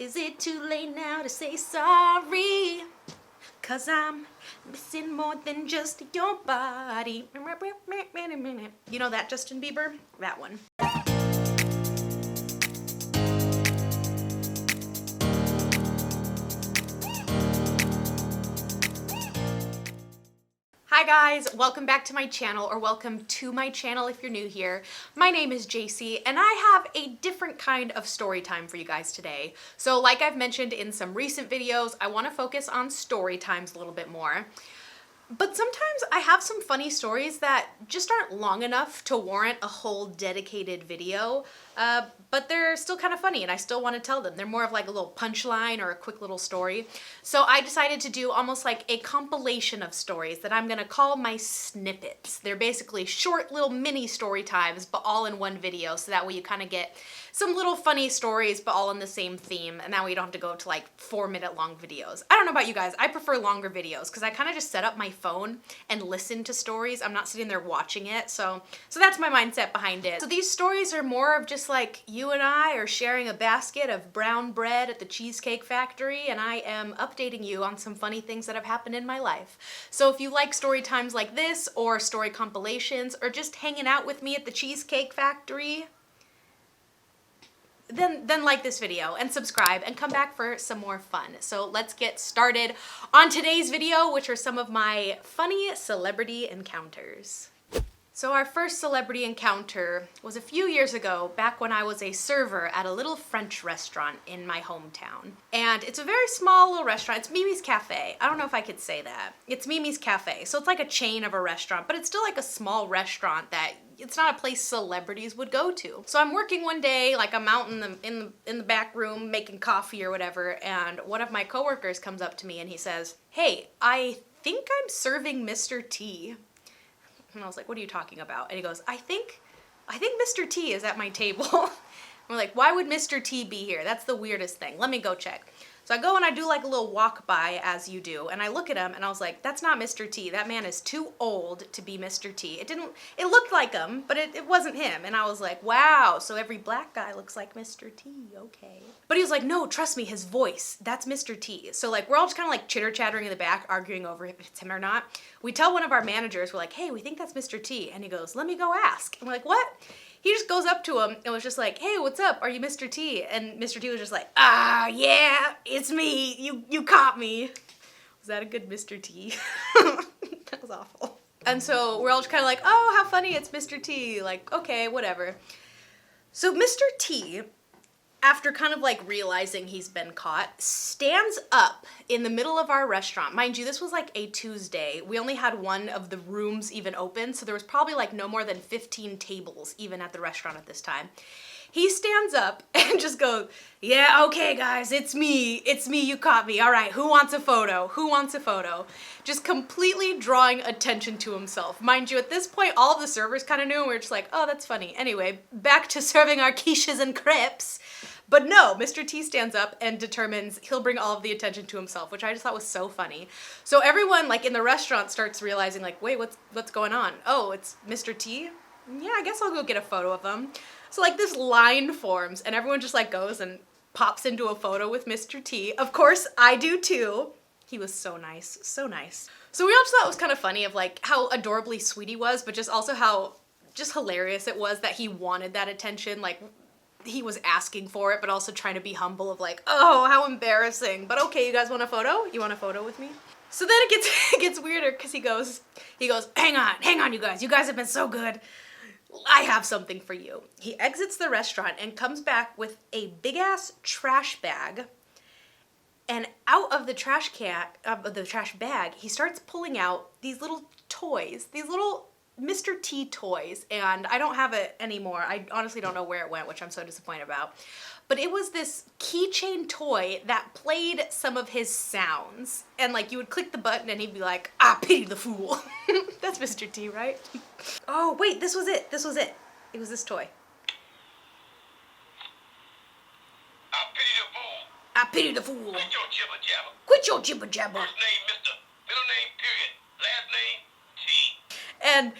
Is it too late now to say sorry? 'Cause I'm missing more than just your body. You know that Justin Bieber? That one. Hi guys, welcome back to my channel, or welcome to my channel if you're new here. My name is Jacy, and I have a different kind of story time for you guys today. So like I've mentioned in some recent videos, I want to focus on story times a little bit more. But sometimes I have some funny stories that just aren't long enough to warrant a whole dedicated video, but they're still kind of funny and I still want to tell them. They're more of like a little punchline or a quick little story. So I decided to do almost like a compilation of stories that I'm gonna call my snippets. They're basically short little mini story times, but all in one video, so that way you kind of get some little funny stories, but all in the same theme, and that way you don't have to go to like 4-minute long videos. I don't know about you guys, I prefer longer videos because I kind of just set up my phone and listen to stories. I'm not sitting there watching it, so that's my mindset behind it. So these stories are more of just like you and I are sharing a basket of brown bread at the Cheesecake Factory, and I am updating you on some funny things that have happened in my life. So if you like story times like this, or story compilations, or just hanging out with me at the Cheesecake Factory, then like this video and subscribe and come back for some more fun. So let's get started on today's video, which are some of my funny celebrity encounters. So our first celebrity encounter was a few years ago, back when I was a server at a little French restaurant in my hometown. And it's a very small little restaurant. It's Mimi's Cafe. I don't know if I could say that. It's Mimi's Cafe. So it's like a chain of a restaurant, but it's still like a small restaurant that it's not a place celebrities would go to. So I'm working one day, like I'm out in the back room making coffee or whatever, and one of my coworkers comes up to me and he says, "Hey, I think I'm serving Mr. T." And I was like, "What are you talking about?" And he goes, I think Mr. T is at my table." I'm like, "Why would Mr. T be here? That's the weirdest thing. Let me go check." So I go and I do like a little walk by, as you do, and I look at him and I was like, "That's not Mr. T. That man is too old to be Mr. T." It looked like him, but it wasn't him. And I was like, wow, so every black guy looks like Mr. T, okay. But he was like, "No, trust me, his voice, that's Mr. T." So like, we're all just kind of like chitter-chattering in the back, arguing over if it's him or not. We tell one of our managers, we're like, "Hey, we think that's Mr. T." And he goes, "Let me go ask." And we're like, "What?" He just goes up to him and was just like, "Hey, what's up? Are you Mr. T?" And Mr. T was just like, "Ah, yeah, it's me. You caught me." Was that a good Mr. T? That was awful. And so we're all just kind of like, "Oh, how funny, it's Mr. T." Like, okay, whatever. So Mr. T, after kind of like realizing he's been caught, stands up in the middle of our restaurant. Mind you, this was like a Tuesday. We only had one of the rooms even open, so there was probably like no more than 15 tables even at the restaurant at this time. He stands up and just goes, "Yeah, okay guys, it's me, you caught me. All right, who wants a photo? Who wants a photo?" Just completely drawing attention to himself. Mind you, at this point, all of the servers kind of knew, and we were just like, "Oh, that's funny." Anyway, back to serving our quiches and crepes. But no, Mr. T stands up and determines he'll bring all of the attention to himself, which I just thought was so funny. So everyone like in the restaurant starts realizing like, "Wait, what's going on? Oh, it's Mr. T? Yeah, I guess I'll go get a photo of him." So like this line forms and everyone just like goes and pops into a photo with Mr. T. Of course, I do too. He was so nice, so nice. So we all just thought it was kind of funny of like how adorably sweet he was, but just also how just hilarious it was that he wanted that attention. Like, he was asking for it, but also trying to be humble of like, "Oh, how embarrassing. But okay, you guys want a photo? You want a photo with me?" So then it gets weirder because he goes, hang on, you guys have been so good. I have something for you." He exits the restaurant and comes back with a big ass trash bag. And out of the trash bag, he starts pulling out these little toys, these little Mr. T toys, and I don't have it anymore. I honestly don't know where it went, which I'm so disappointed about. But it was this keychain toy that played some of his sounds. And like you would click the button and he'd be like, "Ah, pity the fool." That's Mr. T, right? Oh, wait, this was it. It was this toy. I pity the fool. "I pity the fool. Quit your jibber jabber. Quit your jibber jabber." First name Mr. Middle name period. Last name T. And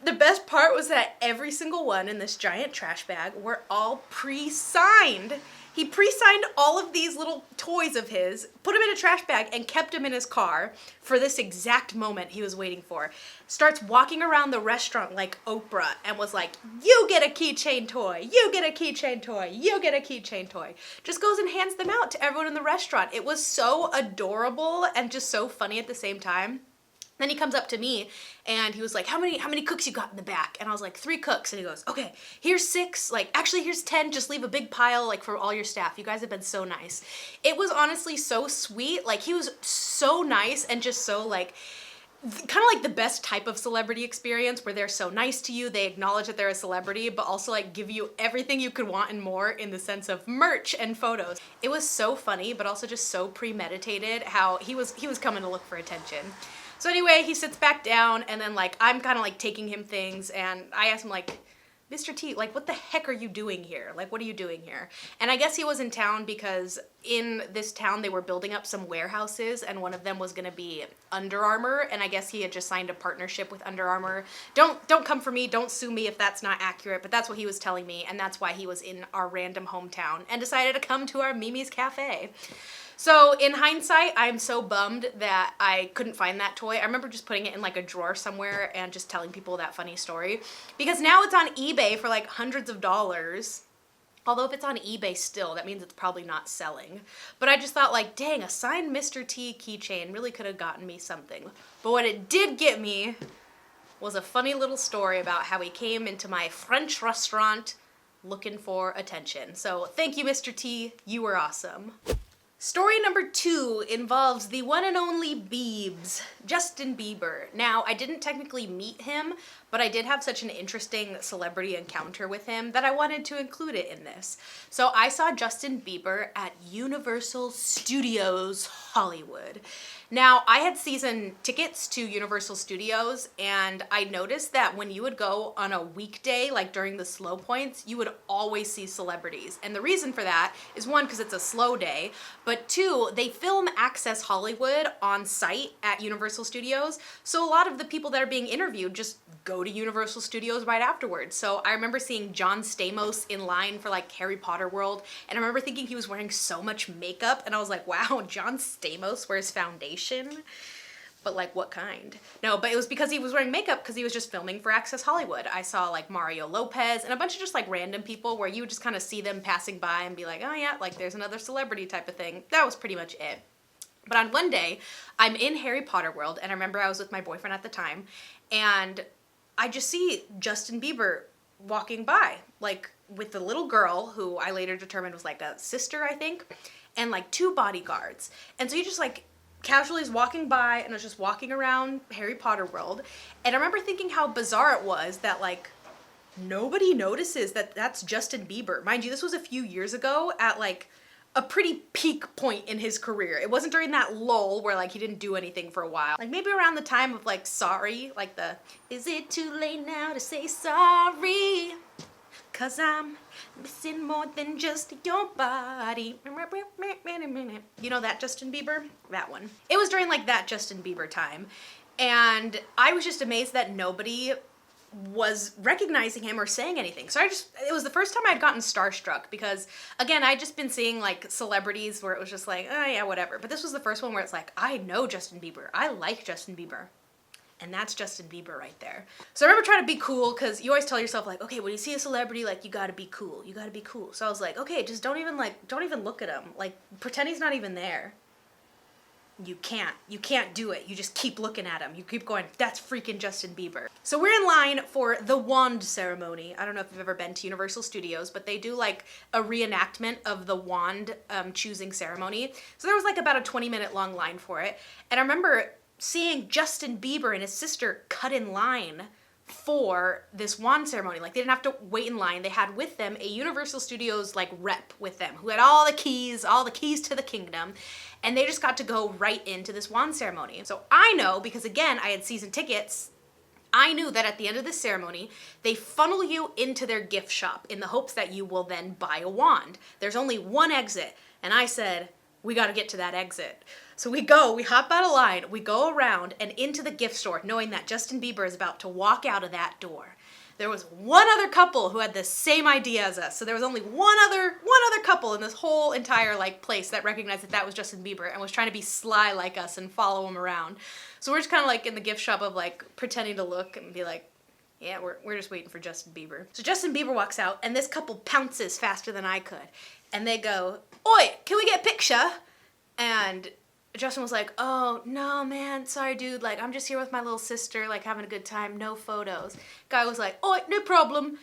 the best part was that every single one in this giant trash bag were all pre-signed. He pre-signed all of these little toys of his, put them in a trash bag, and kept them in his car for this exact moment he was waiting for. Starts walking around the restaurant like Oprah and was like, you get a keychain toy, you get a keychain toy, you get a keychain toy. Just goes and hands them out to everyone in the restaurant. It was so adorable and just so funny at the same time. Then he comes up to me and he was like, how many cooks you got in the back? And I was like, 3 cooks. And he goes, okay, here's 6. Like, actually, here's 10. Just leave a big pile, like, for all your staff. You guys have been so nice. It was honestly so sweet. Like, he was so nice and just so, like, kind of like the best type of celebrity experience where they're so nice to you, they acknowledge that they're a celebrity, but also like give you everything you could want and more in the sense of merch and photos. It was so funny, but also just so premeditated how he was coming to look for attention. So anyway, he sits back down and then like I'm kind of like taking him things and I asked him like, Mr. T, like what the heck are you doing here? Like what are you doing here? And I guess he was in town because in this town they were building up some warehouses and one of them was gonna be Under Armour, and I guess he had just signed a partnership with Under Armour. Don't come for me, don't sue me if that's not accurate, but that's what he was telling me, and that's why he was in our random hometown and decided to come to our Mimi's Cafe. So in hindsight, I'm so bummed that I couldn't find that toy. I remember just putting it in like a drawer somewhere and just telling people that funny story. Because now it's on eBay for like hundreds of dollars. Although if it's on eBay still, that means it's probably not selling. But I just thought like, dang, a signed Mr. T keychain really could have gotten me something. But what it did get me was a funny little story about how he came into my French restaurant looking for attention. So thank you, Mr. T, you were awesome. Story number 2 involves the one and only Biebs, Justin Bieber. Now, I didn't technically meet him, but I did have such an interesting celebrity encounter with him that I wanted to include it in this. So I saw Justin Bieber at Universal Studios Hollywood. Now, I had season tickets to Universal Studios, and I noticed that when you would go on a weekday, like during the slow points, you would always see celebrities. And the reason for that is 1, because it's a slow day, but 2, they film Access Hollywood on site at Universal Studios, so a lot of the people that are being interviewed just go to Universal Studios right afterwards. So I remember seeing John Stamos in line for like Harry Potter World, and I remember thinking he was wearing so much makeup, and I was like, wow, John Stamos wears foundation? But like what kind? No, but it was because he was wearing makeup because he was just filming for Access Hollywood. I saw like Mario Lopez and a bunch of just like random people where you would just kind of see them passing by and be like, oh yeah, like there's another celebrity type of thing. That was pretty much it. But on one day, I'm in Harry Potter World, and I remember I was with my boyfriend at the time, and I just see Justin Bieber walking by, like with the little girl who I later determined was like a sister, I think, and like 2 bodyguards. And so he just like casually is walking by and was just walking around Harry Potter World. And I remember thinking how bizarre it was that like nobody notices that that's Justin Bieber. Mind you, this was a few years ago at like a pretty peak point in his career. It wasn't during that lull where like he didn't do anything for a while. Like maybe around the time of like Sorry, like the is it too late now to say sorry? 'Cause I'm missing more than just your body. You know that Justin Bieber? That one. It was during like that Justin Bieber time. And I was just amazed that nobody was recognizing him or saying anything. So it was the first time I'd gotten starstruck because, again, I'd just been seeing like celebrities where it was just like, oh yeah, whatever. But this was the first one where it's like, I know Justin Bieber. I like Justin Bieber. And that's Justin Bieber right there. So I remember trying to be cool because you always tell yourself like, okay, when you see a celebrity, like you gotta be cool. You gotta be cool. So I was like, okay, just don't even look at him. Like pretend he's not even there. You can't do it. You just keep looking at him. You keep going, that's freaking Justin Bieber. So we're in line for the wand ceremony. I don't know if you've ever been to Universal Studios, but they do like a reenactment of the wand choosing ceremony. So there was like about a 20-minute long line for it. And I remember seeing Justin Bieber and his sister cut in line for this wand ceremony. Like they didn't have to wait in line. They had with them a Universal Studios like rep with them who had all the keys to the kingdom, and they just got to go right into this wand ceremony. So I know, because again, I had season tickets, I knew that at the end of the ceremony, they funnel you into their gift shop in the hopes that you will then buy a wand. There's only one exit, and I said, we gotta get to that exit. So we hop out of line, we go around and into the gift store, knowing that Justin Bieber is about to walk out of that door. there was one other couple who had the same idea as us. So there was only one other couple in this whole entire like place that recognized that that was Justin Bieber and was trying to be sly like us and follow him around. So we're just kind of like in the gift shop of like pretending to look and be like, yeah, we're just waiting for Justin Bieber. So Justin Bieber walks out and this couple pounces faster than I could. And they go, "Oi, can we get a picture?" And Justin was like, "Oh, no, man, sorry, dude, like, I'm just here with my little sister, like, having a good time, no photos." Guy was like, "Oh, no problem."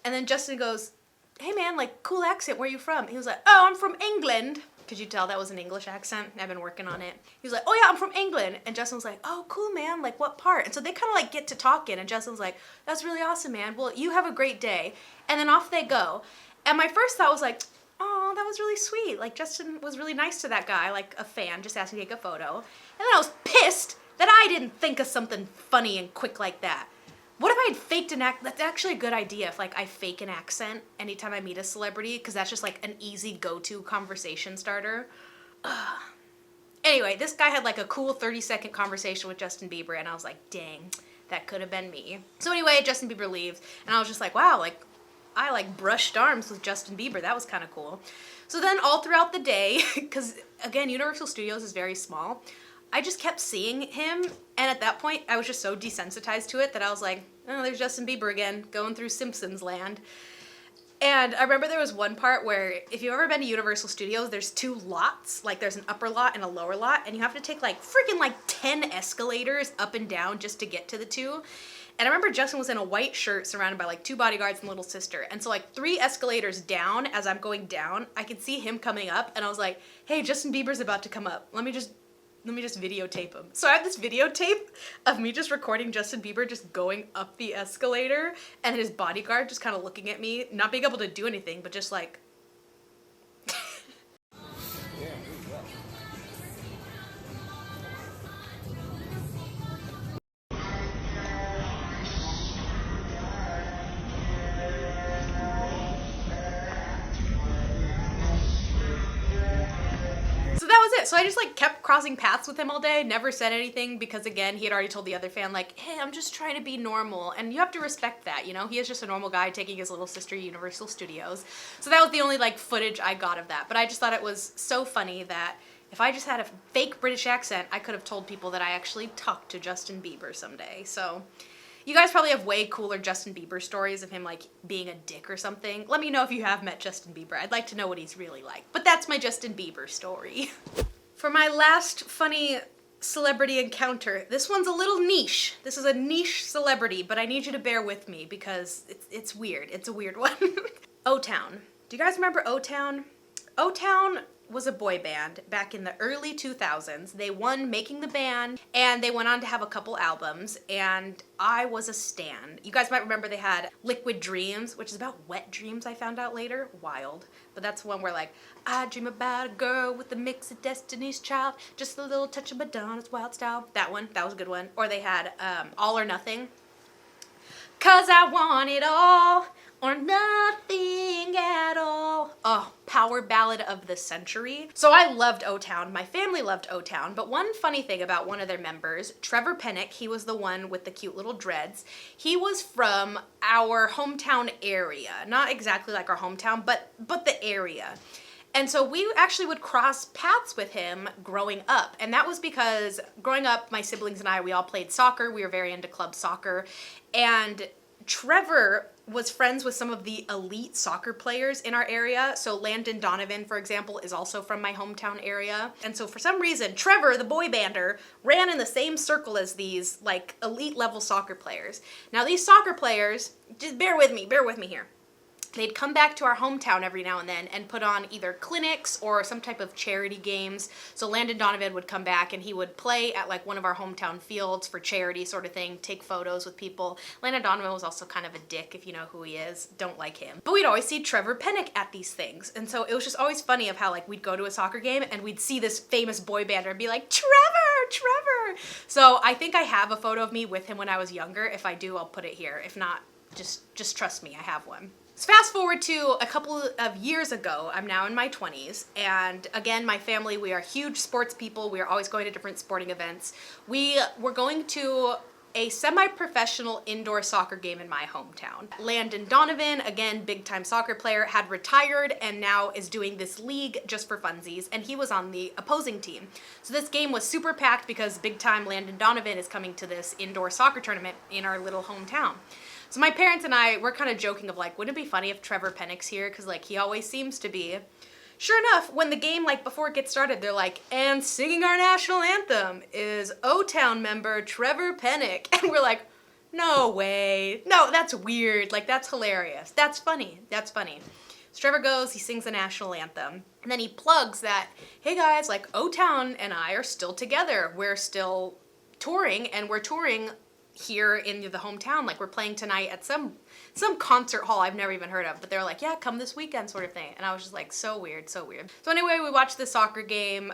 And then Justin goes, "Hey, man, like, cool accent, where are you from?" He was like, "Oh, I'm from England." Could you tell that was an English accent? I've been working on it. He was like, "Oh, yeah, I'm from England." And Justin was like, "Oh, cool, man, like, what part?" And so they kind of, like, get to talking, and Justin was like, "That's really awesome, man. Well, you have a great day." And then off they go. And my first thought was like, oh, that was really sweet. Like, Justin was really nice to that guy, like a fan, just asking to take a photo. And then I was pissed that I didn't think of something funny and quick like that. What if I had faked an accent? That's actually a good idea if, like, I fake an accent anytime I meet a celebrity, because that's just, like, an easy go-to conversation starter. Ugh. Anyway, this guy had, like, a cool 30-second conversation with Justin Bieber, and I was like, dang, that could have been me. So anyway, Justin Bieber leaves, and I was just like, wow, like, I like brushed arms with Justin Bieber. That was kind of cool. So then all throughout the day, because again, Universal Studios is very small, I just kept seeing him. And at that point, I was just so desensitized to it that I was like, oh, there's Justin Bieber again, going through Simpsons land. And I remember there was one part where if you've ever been to Universal Studios, there's two lots. Like there's an upper lot and a lower lot. And you have to take like freaking like 10 escalators up and down just to get to the two. And I remember Justin was in a white shirt surrounded by like two bodyguards and little sister. And so like 3 escalators down, as I'm going down, I could see him coming up. And I was like, hey, Justin Bieber's about to come up. Let me just videotape him. So I have this videotape of me just recording Justin Bieber just going up the escalator and his bodyguard just kind of looking at me, not being able to do anything, but just like, so I just like kept crossing paths with him all day, never said anything because again, he had already told the other fan like, hey, I'm just trying to be normal. And you have to respect that, you know? He is just a normal guy taking his little sister to Universal Studios. So that was the only like footage I got of that. But I just thought it was so funny that if I just had a fake British accent, I could have told people that I actually talked to Justin Bieber someday. So you guys probably have way cooler Justin Bieber stories of him like being a dick or something. Let me know if you have met Justin Bieber. I'd like to know what he's really like. But that's my Justin Bieber story. For my last funny celebrity encounter, this one's a little niche. This is a niche celebrity, but I need you to bear with me because it's weird. It's a weird one. O-Town. Do you guys remember O-Town? O-Town was a boy band back in the early 2000s. They won Making the Band, and they went on to have a couple albums, and I was a stan. You guys might remember they had Liquid Dreams, which is about wet dreams, I found out later. Wild. But that's one where like, I dream about a girl with a mix of Destiny's Child, just a little touch of Madonna's wild style. That one, that was a good one. Or they had All or Nothing. 'Cause I want it all or nothing at all. Oh, power ballad of the century. So I loved O-Town. My family loved O-Town, but one funny thing about one of their members, Trevor Pennick, he was the one with the cute little dreads. He was from our hometown area. Not exactly like our hometown, but the area. And so we actually would cross paths with him growing up. And that was because growing up, my siblings and I, we all played soccer. We were very into club soccer. And Trevor was friends with some of the elite soccer players in our area. So Landon Donovan, for example, is also from my hometown area. And so for some reason, Trevor, the boy bander, ran in the same circle as these like elite level soccer players. Now these soccer players, just bear with me here. They'd come back to our hometown every now and then and put on either clinics or some type of charity games. So Landon Donovan would come back and he would play at like one of our hometown fields for charity sort of thing, take photos with people. Landon Donovan was also kind of a dick, if you know who he is. Don't like him. But we'd always see Trevor Pennick at these things. And so it was just always funny of how like we'd go to a soccer game and we'd see this famous boy bander and be like, Trevor! So I think I have a photo of me with him when I was younger. If I do, I'll put it here. If not, just trust me, I have one. So fast forward to a couple of years ago, I'm now in my 20s, and again, my family, we are huge sports people. We are always going to different sporting events. We were going to a semi-professional indoor soccer game in my hometown. Landon Donovan, again, big-time soccer player, had retired and now is doing this league just for funsies, and he was on the opposing team. So this game was super packed because big-time Landon Donovan is coming to this indoor soccer tournament in our little hometown. So my parents and I were kind of joking of like, wouldn't it be funny if Trevor Pennick's here? Because like he always seems to be. Sure enough, when the game, like before it gets started, they're like, and singing our national anthem is O-Town member Trevor Pennick. And we're like, no way. No, that's weird. Like, that's hilarious. That's funny. That's funny. So Trevor goes, he sings the national anthem. And then he plugs that, hey guys, like O-Town and I are still together. We're still touring, and we're touring here in the hometown. Like, we're playing tonight at some concert hall I've never even heard of, but they're like, yeah, come this weekend sort of thing. And I was just like, so weird, so weird. So anyway, we watched the soccer game,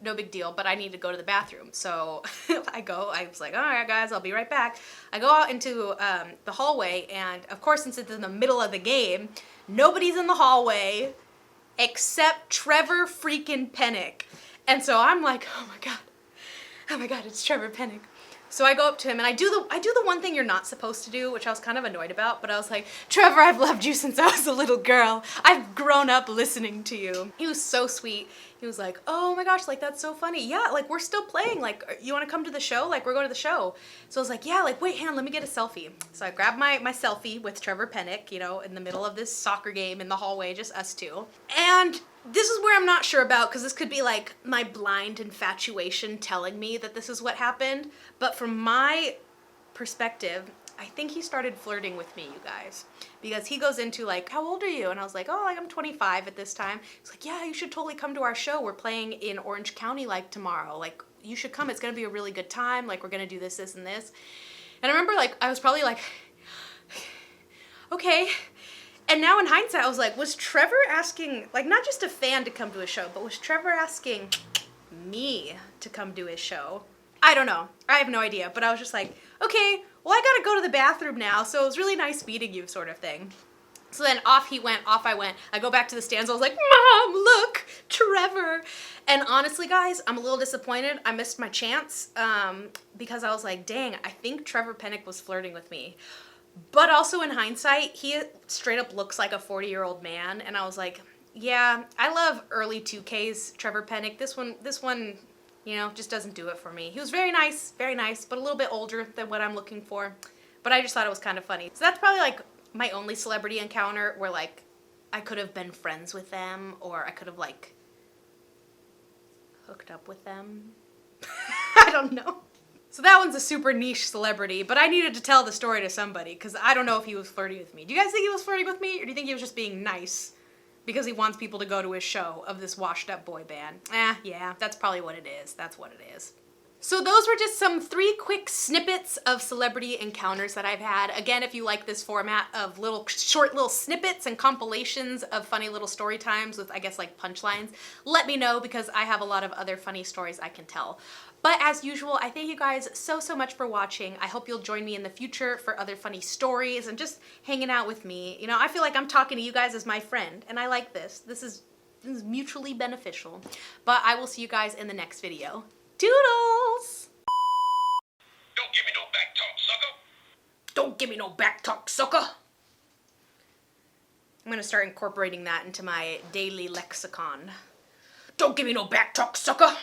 no big deal, but I need to go to the bathroom. So I was like, all right guys, I'll be right back. I go out into the hallway, and of course, since it's in the middle of the game, nobody's in the hallway except Trevor freaking Pennick. And so I'm like, oh my god, it's Trevor Pennick. So I go up to him and I do the one thing you're not supposed to do, which I was kind of annoyed about, but I was like, Trevor, I've loved you since I was a little girl. I've grown up listening to you. He was so sweet. He was like, oh my gosh, like that's so funny. Yeah, like we're still playing. Like, you want to come to the show? Like, we're going to the show. So I was like, yeah, like wait, hang on, let me get a selfie. So I grabbed my selfie with Trevor Pennick, you know, in the middle of this soccer game in the hallway, just us two. And this is where I'm not sure about, because this could be like my blind infatuation telling me that this is what happened. But from my perspective, I think he started flirting with me, you guys. Because he goes into like, how old are you? And I was like, oh, like I'm 25 at this time. He's like, yeah, you should totally come to our show. We're playing in Orange County like tomorrow. Like, you should come. It's going to be a really good time. Like, we're going to do this, this, and this. And I remember like, I was probably like, okay. And now in hindsight, I was like, was Trevor asking, like not just a fan to come to his show, but was Trevor asking me to come to his show? I don't know. I have no idea. But I was just like, okay, well, I gotta go to the bathroom now, so it was really nice meeting you sort of thing. So then off I went. I go back to the stands. I was like, Mom, look, Trevor. And honestly, guys, I'm a little disappointed. I missed my chance because I was like, dang, I think Trevor Pennick was flirting with me. But also in hindsight, he straight up looks like a 40-year-old man. And I was like, yeah, I love early 2Ks, Trevor Pennick. This one, you know, just doesn't do it for me. He was very nice, but a little bit older than what I'm looking for. But I just thought it was kind of funny. So that's probably like my only celebrity encounter where like I could have been friends with them, or I could have like hooked up with them. I don't know. So that one's a super niche celebrity, but I needed to tell the story to somebody because I don't know if he was flirting with me. Do you guys think he was flirting with me, or do you think he was just being nice because he wants people to go to his show of this washed up boy band? Yeah, that's probably what it is. That's what it is. So those were just some 3 quick snippets of celebrity encounters that I've had. Again, if you like this format of short little snippets and compilations of funny little story times with, I guess, like punchlines, let me know because I have a lot of other funny stories I can tell. But as usual, I thank you guys so much for watching. I hope you'll join me in the future for other funny stories and just hanging out with me. You know, I feel like I'm talking to you guys as my friend, and I like this. This is mutually beneficial. But I will see you guys in the next video. Toodles! Don't give me no back talk, sucker. Don't give me no back talk, sucker! I'm gonna start incorporating that into my daily lexicon. Don't give me no back talk, sucker!